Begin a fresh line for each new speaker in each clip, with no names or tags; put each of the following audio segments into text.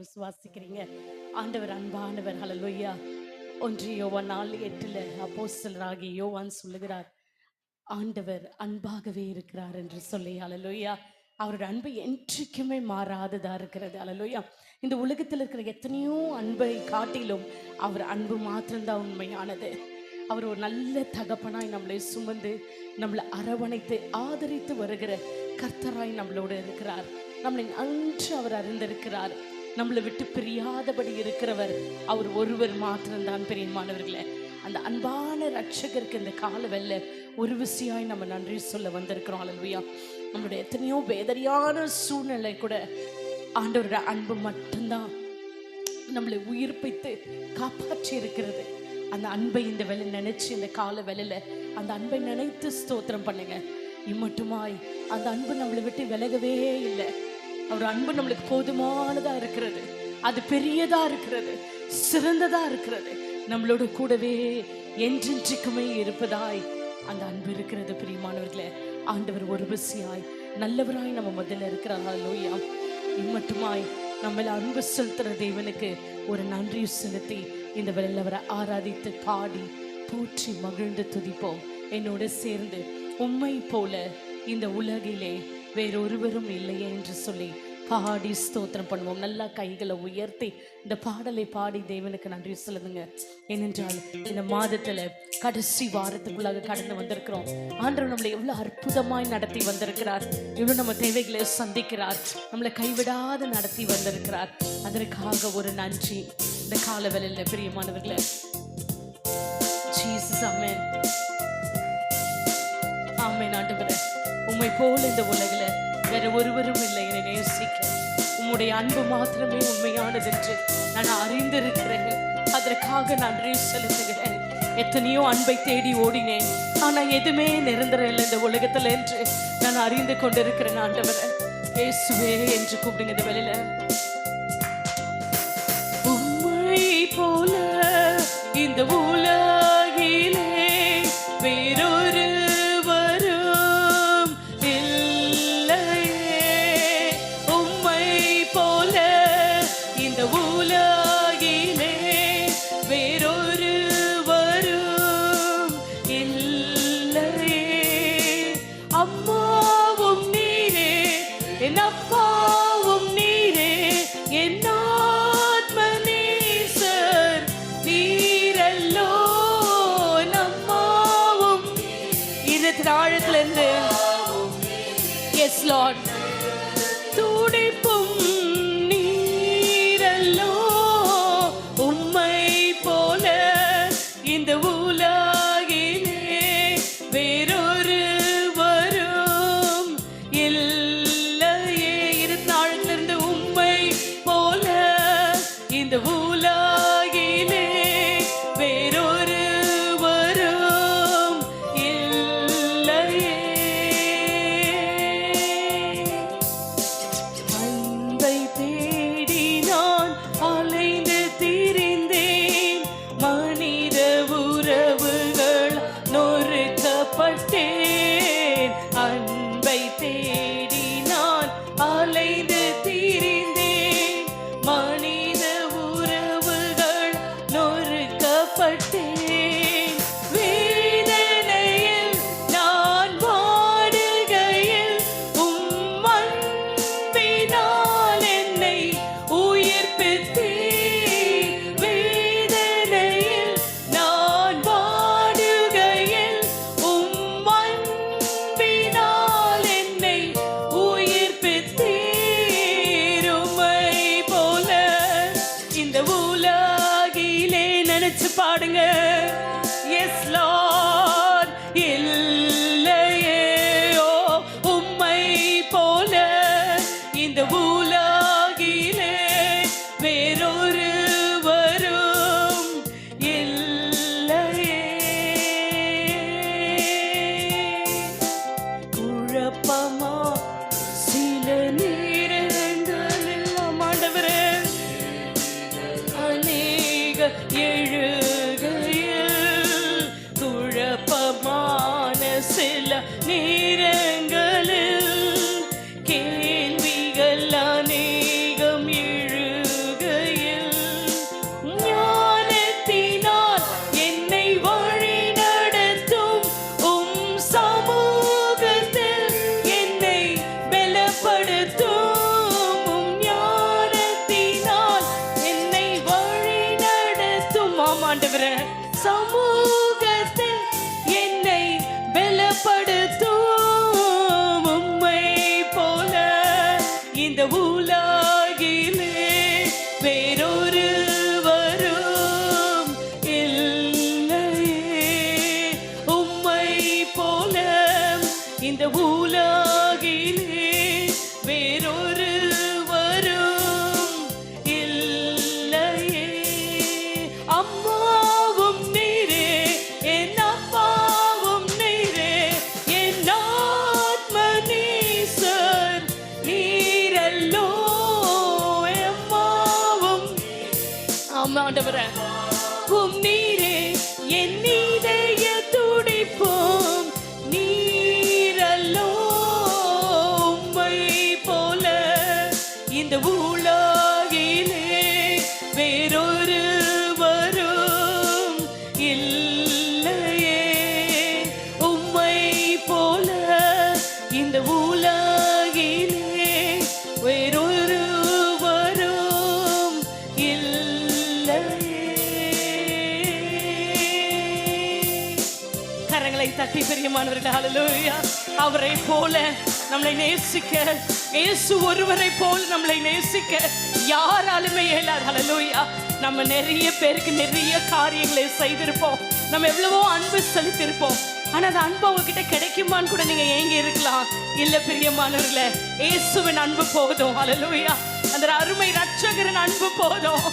விசுவாசிக்கிறீங்க? ஆண்டவர் அன்பானவர். ஹல்லேலூயா. 1 யோவான் 4:8 அப்போஸ்தலராகிய யோவான் சொல்லுகிறார், ஆண்டவர் அன்பாகவே இருக்கிறார் என்று சொல்லி. ஹல்லேலூயா. அவருடைய அன்பு என்றைக்குமே மாறாததா இருக்கிறது. ஹல்லேலூயா. இந்த உலகத்தில் இருக்கிற எத்தனையோ அன்பை காட்டிலும் அவர் அன்பு மாத்திரம்தான் உண்மையானது. அவர் ஒரு நல்ல தகப்பனாய் நம்மளை சுமந்து நம்மளை அரவணைத்து ஆதரித்து வருகிற கர்த்தராய் நம்மளோடு இருக்கிறார். நம்மளை அன்று அவர் அறிந்திருக்கிறார். நம்மளை விட்டு பிரியாதபடி இருக்கிறவர் அவர் ஒருவர் மாத்திரம்தான். பிரியமானவர்களே, அந்த அன்பான ரட்சகருக்கு இந்த கால வெல்ல ஒரு விஷயாய் நம்ம நன்றி சொல்ல வந்திருக்கிறோம். ஹல்லேலூயா. நம்மளுடைய எத்தனையோ வேதனையான சூழ்நிலை கூட ஆண்டவருடைய அன்பு மட்டும்தான் நம்மளை உயிர்ப்பித்து காப்பாற்றி இருக்கிறது. அந்த அன்பை இந்த வேலை நினைச்சு இந்த கால வேலையில அந்த அன்பை நினைத்து ஸ்தோத்திரம் பண்ணுங்க. இம்மட்டுமாய் அந்த அன்பு நம்மளை விட்டு விலகவே இல்லை. அவர் அன்பு நம்மளுக்கு போதுமானதா இருக்கிறது. அது பெரியதா இருக்கிறது, சிறந்ததா இருக்கிறது. நம்மளோட கூடவே என்றென்றைக்குமே இருப்பதாய் அந்த அன்பு இருக்கிறது. பிரியமானவர்களே, ஆண்டவர் ஒரு பிஸியாய் நல்லவராய் நம்ம முதல்ல இருக்கிறார். ஹல்லேலூயா. இம்மட்டுமாய் நம்மள அன்பு செலுத்துற தேவனுக்கு ஒரு நன்றி செலுத்தி இந்த வேளையில் அவரை ஆராதித்து பாடி போற்றி மகிழ்ந்து துதிப்போம். என்னோட சேர்ந்து உம்மை போல இந்த உலகிலே வேறொருவரும் இல்லையே என்று சொல்லி பாடி ஸ்தோத்திரம் பண்ணுவோம். நல்லா கைகளை உயர்த்தி இந்த பாடலை பாடி தேவனுக்கு நன்றி சொல்லுங்க. ஏனென்றால் இந்த மாதத்துல கடைசி வாரத்துக்குள்ளாக கடந்து வந்திருக்கிறோம். ஆண்டவர் நம்மளை எவ்வளவு அற்புதமாய் நடத்தி வந்திருக்கிறார். எவ்வளவு நம்ம தேவைகளை சந்திக்கிறார். நம்மளை கைவிடாத நடத்தி வந்திருக்கிறார். அதற்காக ஒரு நன்றி இந்த கால வேளையில. பிரியமானவர்களே, ஜீசஸ் ஆமென். ஆமென். ஆண்டவரே, உம்மை போல இந்த உலகில வேற ஒருவரும் இல்லை என்னை நேசிக்க. உம்முடைய அன்பு மாத்திரமே உண்மையானது என்று நான் அறிந்திருக்கிறேன். அதற்காக நன்றி செலுத்துகிறேன். எத்தனையோ அன்பை தேடி ஓடினேன், ஆனா எதுவுமே நிரந்தரம் இல்லை இந்த உலகத்துல என்று நான் அறிந்து கொண்டிருக்கிறேன். ஆண்டவரே, இயேசுவே என்று கூப்பிடுங்க இந்த வேளையில. உம்மை போல இந்த உலகிலே வேறொரு ஆழத்திலிருந்து எஸ் லார்ட் துடிப்பும் நீரல்லோ. உம்மை போல இந்த உலகிலே வேறொரு வரும் இல்லையே. இருந்த ஆழத்திலிருந்து உம்மை போல இந்த உலகிலே வேறொரு அன்பை தேடி நான் அலைந்து திரிந்தேன். மனித உறவுகள் நொறுக்கப்பட்டேன். வேதனையில் நான் வாடுகையில் உம் அன்பினால் என்னை உயிர்ப்பித்தீர். வேதனையில் நான் வாடுகையில் உம் அன்பினால் என்னை உயிர்ப்பித்தீர். உம்மை போல இந்த உலகிலே நினைச்சு பாடுங்க. எஸ் லார்ட் இல்லையே. ஓ, உம்மை போல இந்த உலகிலே வேறொரு வரும் இல்லையே. குழப்பமா சில நேரங்களில் ஆண்டவரே அநேக எழுகையில் குழப்பமான சில நேரங்களில் கேள்விகள் அநேகம் எழுகையில் ஆண்டவரே. சமூகத்தில் என்னை பலப்படுத்தும் உம்மை போல இந்த உலகிலே வேறொருவரும் இல்லையே. உம்மை போல இந்த உலகிலே வேறொருவரும் இல்லையே. அம்மாவும் நீரே, என் அப்பாவும் நீரே, என் ஆத்ம நேசர் நீரல்லோ. அம்மாவும் ஆமாண்டவரே, உம் நீரே என் இதய துடிப்போம் நீரல்லோ. உம்மை போல இந்த உலகிலே வேறொருவரும் இல்லையே. உம்மை போல இந்த உலகிலே வேறொருவரும் இல்லையே. கரங்களை தட்டி பிரியமானவர்களே, ஹல்லேலூயா. அவரை போல நம்மளை நேசிக்க, இயேசு ஒருவரை போல் நம்மளை நேசிக்க யாராலுமே இயலாது. ஹல்லேலூயா. நம்ம நிறைய பேருக்கு நிறைய காரியங்களை செய்திருப்போம், நம்ம எவ்வளவோ அன்பு செலுத்திருப்போம். ஆனா அந்த அன்பு உங்ககிட்ட கிடைக்குமான்னு கூட நீங்க ஏங்கி இருக்கலாம். இல்ல பிரியமானவர்களே, இயேசுவின் அன்பு போதும். ஹல்லேலூயா. அந்த அருமை ரட்சகரின் அன்பு போதும்,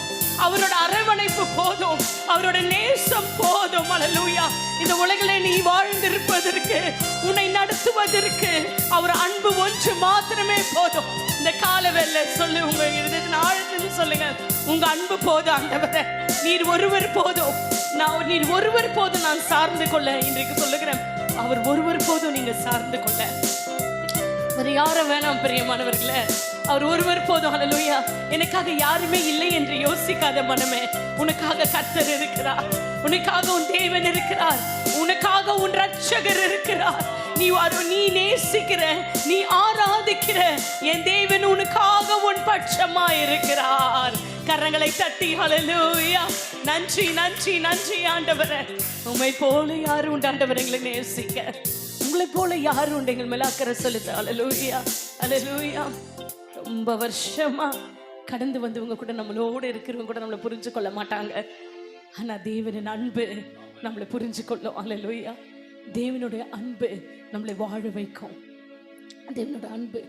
அவரோட அரவணைப்பு போதும், அவரோட நேசம் போதும். ஹல்லேலூயா. இந்த உலகிலே நீ வாழ்ந்திருப்பதற்கு, உன்னை நடத்துவதற்கு அவர் அன்பு ஒன்று மாத்திரமே போதும். இந்த காலவேளை சொல்லு, உங்க இருதயத்தின் ஆழத்தில் சொல்லுங்க, உங்க அன்பு போதும் ஆண்டவரே. நீர் ஒருவர் போதும், நீர் ஒருவர் போதும் நான் சார்ந்து கொள்ள. இன்றைக்கு சொல்லுகிறேன், அவர் ஒருவர் போதும் நீங்க சார்ந்து கொள்ள. வேற யாரும் வேணாம் பிரியமானவர்களே, அவர் ஒருவர் போதும். ஹல்லேலூயா. எனக்காக யாருமே இல்லை என்று யோசிக்காத மனமே, உனக்காக கர்த்தர் இருக்கிறார், உனக்காக உன் தேவன் இருக்கிறார், உனக்காக உன் ரட்சகர் இருக்கிறார். நீ நேசிக்கிற, நீ ஆராதிக்கிற என் தேவன் உனக்காக உன் பட்சமா இருக்கிறார். கரங்களை தட்டி ஹல்லேலூயா. நன்றி நன்றி நன்றி ஆண்டவரே. உம்மை போல யாரு உண்டு ஆண்டவர் எங்களை நேசிக்க, உங்களை போல யாரு உண்டு எங்கள் மேல அக்கறை செலுத்த. ஹல்லேலூயா ஹல்லேலூயா. ரொம்ப வருஷமா கடந்து வந்தவங்க கூட, நம்மளோட இருக்கிறவங்க கூட நம்மளை புரிஞ்சு கொள்ள மாட்டாங்க. ஆனா தேவனின் அன்பு நம்மளை புரிஞ்சு கொள்ளும். ஹல்லேலூயா. தேவனுடைய அன்பு நம்மளை வாழ வைக்கும். தேவனோட அன்பு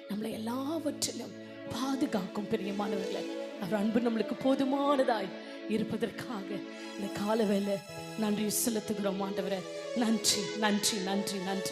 நம்மளை எல்லாவற்றிலும் பாதுகாக்கும் பிரியமானவர்களே. அவர் அன்பு நம்மளுக்கு போதுமானதாய் இருப்பதற்காக இந்த காலவேளை நன்றி செலுத்துகிறோம் ஆண்டவரே. நன்றி நன்றி நன்றி நன்றி.